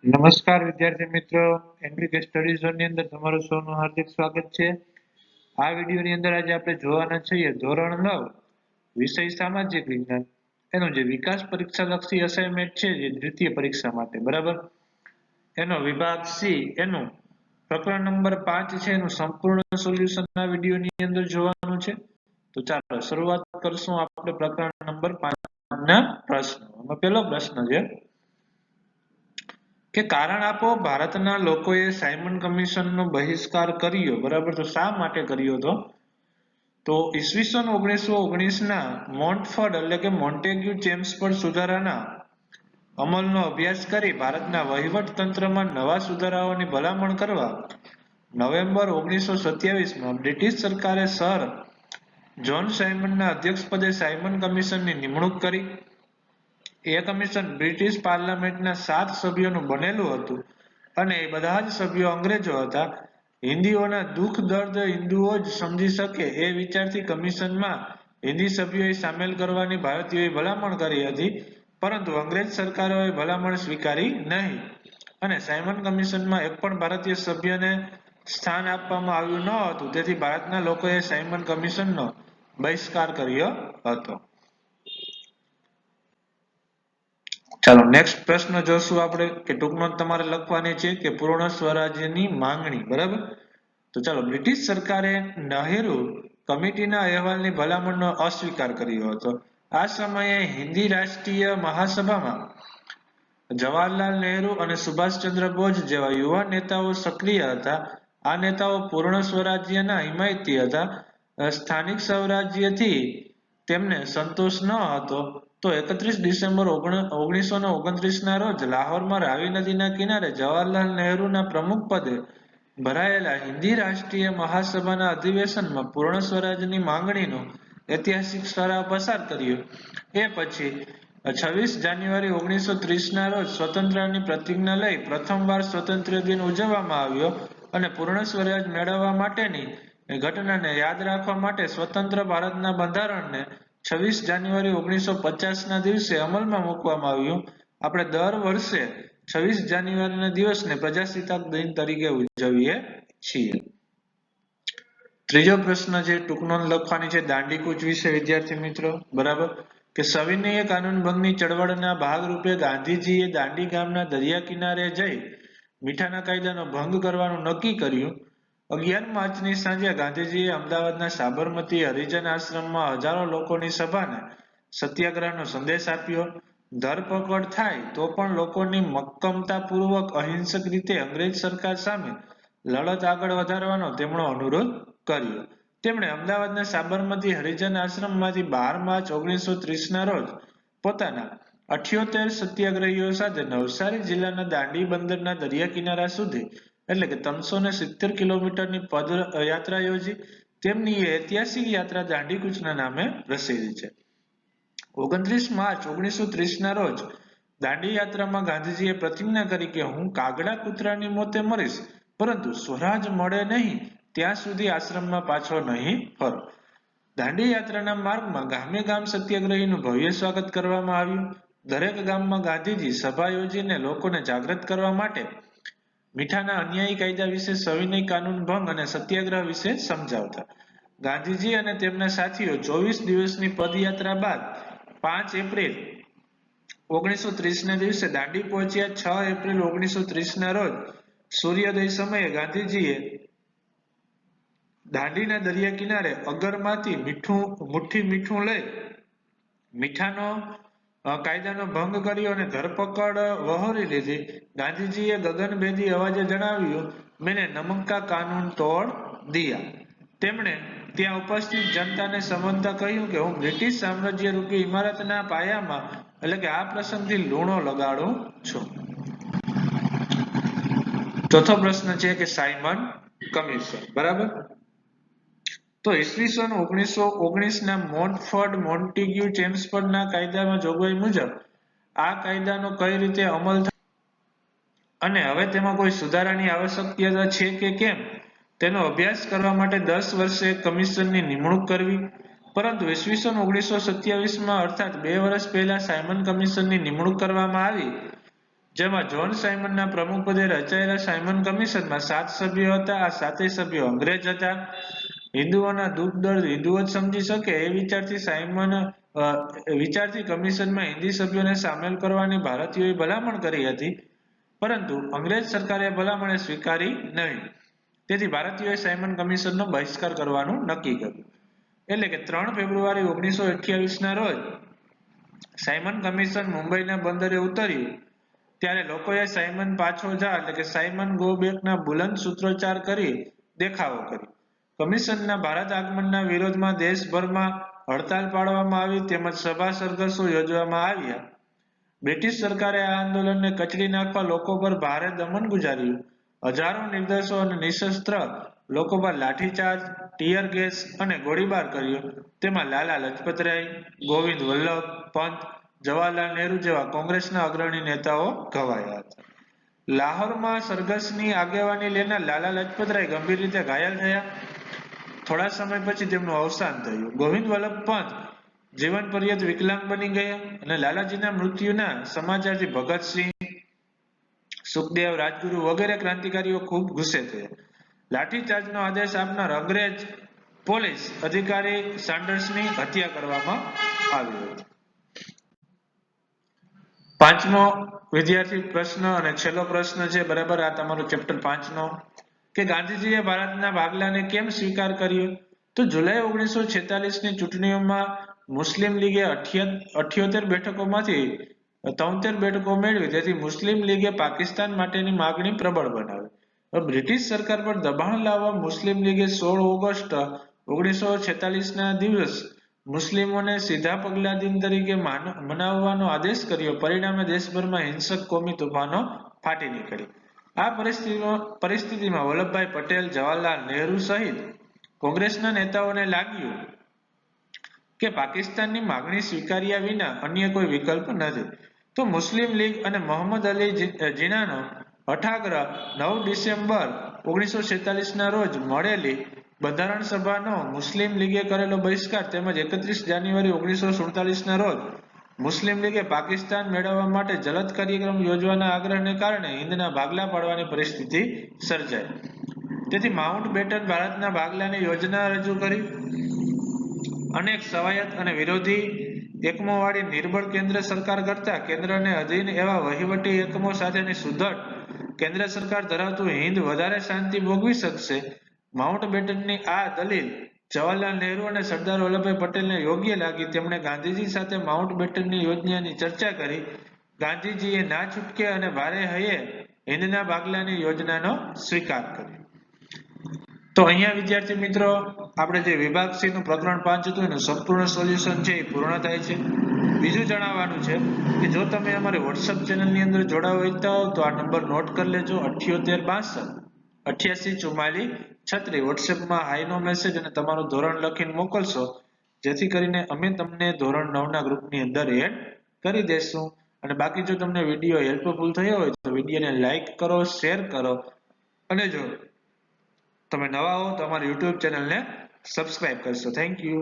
નમસ્કાર વિદ્યાર્થી મિત્રો, એન્ટ્રી સ્ટડી ઝોન ની અંદર તમારું સૌનું હાર્દિક સ્વાગત છે। આ વિડિયોની અંદર આજે આપણે જોવાના છીએ ધોરણ 9 વિષય સામાજિક વિજ્ઞાન એનો જે વિકાસ પરીક્ષા લક્ષી અસાઇનમેન્ટ છે જે દ્વિતીય પરીક્ષા માટે બરાબર એનો વિભાગ સી એનું પ્રકરણ નંબર 5 છે એનું સંપૂર્ણ સોલ્યુશન આ વિડિયોની અંદર જોવાનું છે। તો ચાલો શરૂઆત કરશું આપણે પ્રકરણ નંબર 5 ના પ્રશ્નો। પહેલો પ્રશ્ન છે કે કારણ આપો ભારતના લોકોએ સાયમન કમિશનનો બહિષ્કાર કર્યો બરાબર। તો શા માટે કર્યો તો ઈસવીસન 1919 ના મોન્ટફોર્ડ એટલે કે મોન્ટેગ્યુ ચેમ્સફોર્ડ સુધારાના અમલનો અભ્યાસ કરી ભારતના વહીવટ તંત્રમાં નવા સુધારાઓની ભલામણ કરવા નવેમ્બર 1927 માં બ્રિટિશ સરકારે સર જોન સાયમનના અધ્યક્ષપદે સાયમન કમિશનની નિમણૂક કરી। એ કમિશન બ્રિટિશ પાર્લામેન્ટના 7 સભ્યોનું બનેલું હતું અને એ બધા જ સભ્યો અંગ્રેજો હતા। હિન્દીઓના દુઃખ દર્દ હિન્દુઓ જ સમજી શકે એ વિચારથી કમિશનમાં હિન્દી સભ્યોએ સામેલ કરવાની ભારતીયોએ ભલામણ કરી હતી, પરંતુ અંગ્રેજ સરકારોએ ભલામણ સ્વીકારી નહીં અને સાયમન કમિશનમાં એક પણ ભારતીય સભ્યને સ્થાન આપવામાં આવ્યું ન હતું। તેથી ભારતના લોકોએ સાયમન કમિશનનો બહિષ્કાર કર્યો હતો। ચાલો નેક્સ્ટ પ્રશ્ન જોશું આપણે કે ટૂંકમાં તમારે લખવાની છે કે પૂર્ણ સ્વરાજ્યની માંગણી બરાબર। તો ચાલો બ્રિટિશ સરકારે નહેરુ કમિટીના અહેવાલની ભલામણનો અસ્વીકાર કર્યો હતો। આ સમયે હિન્દી રાષ્ટ્રીય મહાસભામાં જવાહરલાલ નહેરુ અને સુભાષચંદ્ર બોઝ જેવા યુવા નેતાઓ સક્રિય હતા। આ નેતાઓ પૂર્ણ સ્વરાજ્યના હિમાયતી હતા। સ્થાનિક સ્વરાજ્યથી તેમને સંતોષ ન હતો તો 31 ડિસેમ્બર 1929 ના રોજ લાહોરમાં રાવી નદીના કિનારે જવાહરલાલ નહેરુના પ્રમુખ પદે ભરાયેલા હિન્દી રાષ્ટ્રીય મહાસભાના અધિવેશનમાં પૂર્ણ સ્વરાજની માંગણીનો ઐતિહાસિક ઠરાવ પસાર કર્યો। એ પછી 26 જાન્યુઆરી 1930 ના રોજ સ્વતંત્રતાની પ્રતિજ્ઞા લઈ પ્રથમવાર સ્વતંત્ર દિન ઉજવવામાં આવ્યો અને પૂર્ણ સ્વરાજ મેળવવા માટેની ઘટનાને યાદ રાખવા માટે સ્વતંત્ર ભારતના બંધારણને 26 જાન્યુઆરી 1950 ના દિવસે અમલમાં મૂકવામાં આવ્યું। આપણે દર વર્ષે 26 જાન્યુઆરીના દિવસને પ્રજાસત્તાક દિન તરીકે ઉજવીએ છીએ। ત્રીજો પ્રશ્ન છે ટૂંકનો લખવાની છે દાંડીકૂચ વિશે વિદ્યાર્થી મિત્રો બરાબર કે સવિનય કાનૂન ભંગની ચળવળના ભાગરૂપે ગાંધીજીએ દાંડી ગામના દરિયા કિનારે જઈ મીઠાના કાયદાનો ભંગ કરવાનું નક્કી કર્યું। 11 માર્ચની સાંજે ગાંધીજીએ અમદાવાદના સાબરમતી હરિજન આશ્રમમાં હજારો લોકોની સભાને સત્યાગ્રહનો સંદેશ આપ્યો। ધરપકડ થાય તો પણ લોકોની મક્કમતાપૂર્વક અહિંસક રીતે અંગ્રેજ સરકાર સામે લડત આગળ વધારવાનો તેમણે અનુરોધ કર્યો। તેમણે અમદાવાદના સાબરમતી હરિજન આશ્રમમાંથી 12 માર્ચ 1930 ના રોજ પોતાના 78 સત્યાગ્રહીઓ સાથે નવસારી જિલ્લાના દાંડી બંદરના દરિયા કિનારા સુધી એટલે કે 370 કિલોમીટરની પદયાત્રા યોજી। તેમની ઐતિહાસિક યાત્રા દાંડીકૂચના નામે પ્રસિદ્ધ છે। 29 માર્ચ 1930 ના રોજ દાંડી યાત્રામાં ગાંધીજીએ પ્રતિજ્ઞા કરી કે હું કાગડા કૂતરાની મોતે મરીશ પરંતુ સ્વરાજ મળે નહીં ત્યાં સુધી આશ્રમમાં પાછો નહીં ફરું। દાંડી યાત્રાના માર્ગમાં ગામે ગામ સત્યાગ્રહીનું ભવ્ય સ્વાગત કરવામાં આવ્યું। દરેક ગામમાં ગાંધીજી સભા યોજીને લોકોને જાગૃત કરવા માટે મીઠાના અન્યાયી કાયદા વિશે, સવિનય કાનૂન ભંગ અને સત્યાગ્રહ વિશે સમજાવતા। ગાંધીજી અને તેમના સાથીઓ 24 દિવસની પદયાત્રા બાદ 5 એપ્રિલ 1930 ના દિવસે દાંડી પહોંચ્યા। 6 એપ્રિલ 1930 ના રોજ સૂર્યોદય સમયે ગાંધીજીએ દાંડીના દરિયા કિનારે અગરમાંથી મુઠ્ઠી મીઠું લઈ મીઠાનો કાયદાનો ભંગ કર્યો અને ધરપકડ વહોરી લીધી। ગાંધીજીએ ગગનભેદી અવાજે જણાવ્યું, મેને નમક કા કાનૂન તોડ દિયા। તેમણે ત્યાં ઉપસ્થિત જનતાને સંબોધતા કહ્યું કે હું બ્રિટિશ સામ્રાજ્ય રૂપી ઇમારતના પાયામાં એટલે કે આ પ્રસંગથી લૂણો લગાડું છું। ચોથો પ્રશ્ન છે કે સાયમન કમિશન બરાબર। તો ઈસવીસન 1919 ના મોન્ટફોર્ડ મોન્ટેગ્યુ ચેમ્સફોર્ડના કાયદામાં જોગવાઈ મુજબ આ કાયદાનો કઈ રીતે અમલ થાય અને હવે તેમાં કોઈ સુધારાની આવશ્યકતા છે કે કેમ તેનો અભ્યાસ કરવા માટે 10 વર્ષે કમિશનની નિમણૂક કરવી। પરંતુ ઈસવીસન 1927 માં અર્થાત 2 વર્ષ પહેલા સાયમન કમિશનની નિમણૂક કરવામાં આવી જેમાં જોન સાયમનના પ્રમુખ પદે રચાયેલા સાયમન કમિશનમાં 7 સભ્યો હતા. આ 7 સભ્યો અંગ્રેજ હતા. હિન્દુઓના દુઃખ દર્દ હિન્દુઓ જ સમજી શકે એ વિચારથી કમિશનમાં હિન્દી સભ્યોને સામેલ કરવાની ભારતીયોએ ભલામણ કરી હતી, પરંતુ અંગ્રેજ સરકારે ભલામણ સ્વીકારી નહીં. તેથી ભારતીયોએ સાયમન કમિશનનો બહિષ્કાર કરવાનું નક્કી કર્યું. એટલે કે 3 ફેબ્રુઆરી 1928ના રોજ સાયમન કમિશન મુંબઈના બંદરે ઉતર્યું ત્યારે લોકોએ સાયમન પાછો જા એટલે કે સાયમન ગો બેકના બુલંદ સૂત્રોચ્ચાર કરી દેખાવો કર્યો. કમિશનના ભારત આગમનના વિરોધમાં દેશભરમાં હડતાલ પાડવામાં આવી તેમજ સભા સરઘસો યોજવામાં આવ્યા. બ્રિટિશ સરકારે આ આંદોલનને કચડી નાખવા લોકો પર ભારે દમન ગુજાર્યું. હજારો નિર્દોષો અને નિશસ્ત્ર લોકો પર લાઠીચાર્જ, ટીયર ગેસ અને ગોળીબાર કર્યો. તેમાં લાલા લજપતરાય, ગોવિંદ વલ્લભ પંત, જવાહરલાલ નહેરુ જેવા કોંગ્રેસના અગ્રણી નેતાઓ ઘવાયા હતા. લાહોરમાં સરઘસની આગેવાની લેનાર લાલા લજપતરાય ગંભીર રીતે ઘાયલ થયા. થોડા સમય પછી તેમનું અવસાન થયું. ગોવિંદ વલ્લભ પંત જીવન પર્યંત વિકલાંગ બની ગયા અને લાલાજીના મૃત્યુના સમાચારથી ભગતસિંહ, સુખદેવ, રાજગુરુ વગેરે ક્રાંતિકારીઓ ખૂબ ગુસ્સે થયા. લાઠીચાર્જનો આદેશ આપનાર અંગ્રેજ પોલીસ અધિકારી સાન્ડર્સની હત્યા કરવામાં આવી હતી. પાંચમો વિદ્યાર્થી પ્રશ્ન અને છેલ્લો પ્રશ્ન છે, બરાબર, આ તમારો ચેપ્ટર 5નો, કે ગાંધીજીએ ભારતના ભાગલાને કેમ સ્વીકાર કર્યો? તો જુલાઈ 1946ની ચૂંટણીઓમાં મુસ્લિમ લીગે 78 બેઠકોમાંથી 73 બેઠકો મેળવી. તેથી મુસ્લિમ લીગે પાકિસ્તાન માટેની માગણી પ્રબળ બનાવી. બ્રિટિશ સરકાર પર દબાણ લાવવા મુસ્લિમ લીગે 16 ઓગસ્ટ 1946ના દિવસ મુસ્લિમોને સીધા પગલા દિન તરીકે મનાવવાનો આદેશ કર્યો. પરિણામે દેશભરમાં હિંસક કોમી તોફાનો ફાટી નીકળી. આ પરિસ્થિતિમાં વલ્લભભાઈ પટેલ, જવાહરલાલ નહેરુ સહિત કોંગ્રેસના નેતાઓને લાગ્યું કે પાકિસ્તાનની માગણી સ્વીકાર્યા વિના અન્ય કોઈ વિકલ્પ નથી. તો મુસ્લિમ લીગ અને મોહમ્મદ અલી જીનાનો હઠાગ્રહ 9 ડિસેમ્બર 1946ના રોજ મળેલી બંધારણ સભાનો મુસ્લિમ લીગે કરેલો બહિષ્કાર તેમજ 31 જાન્યુઆરી 1947ના રોજ મુસ્લિમ લીગે પાકિસ્તાન મેળવવા માટે જલદ કાર્યક્રમ યોજવાના આગ્રહને કારણે હિંદના ભાગલા પાડવાની પરિસ્થિતિ સર્જાઈ. તેથી માઉન્ટ બેટન ભારતના ભાગલાની યોજના રજૂ કરી. અનેક સ્વાયત્ત અને વિરોધી એકમોવાળી નિર્બળ કેન્દ્ર સરકાર કરતા કેન્દ્રને અધીન એવા વહીવટી એકમો સાથેની સુદૃઢ કેન્દ્ર સરકાર ધરાવતું હિંદ વધારે શાંતિ ભોગવી શકશે. માઉન્ટ બેટનની આ દલીલ જવાહરલાલ નહેરુ અને સરદાર વલ્લભભાઈ પટેલને યોગ્ય લાગી. તેમણે ગાંધીજી સાથે માઉન્ટ બેટનની યોજનાની ચર્ચા કરી. ગાંધીજીએ ના છૂટકે અને ભારે હૈયે હિંદના ભાગલાની યોજનાનો સ્વીકાર કર્યો. તો અહીંયા વિદ્યાર્થી મિત્રો આપણે જે વિભાગ સી નું પ્રકરણ 5 હતું એનું સંપૂર્ણ સોલ્યુશન છે એ પૂર્ણ થાય છે. બીજું જણાવવાનું છે કે જો તમે અમારી WhatsApp ચેનલની અંદર જોડાવા ઈચ્છતા હો તો આ નંબર નોટ કરી લેજો, 7862 8844 36. WhatsAppમાં હાઈ નો મેસેજ અને તમારું ધોરણ લખીને મોકલશો, જેથી કરીને અમે તમને ધોરણ 9ના ગ્રુપની અંદર એડ કરી દેશું. અને બાકી જો તમને વિડીયો હેલ્પફુલ થયો હોય તો વિડીયોને લાઈક કરો, શેર કરો અને જો તમે નવા હો તો અમારી YouTube ચેનલને સબસ્ક્રાઇબ કરશો. Thank you.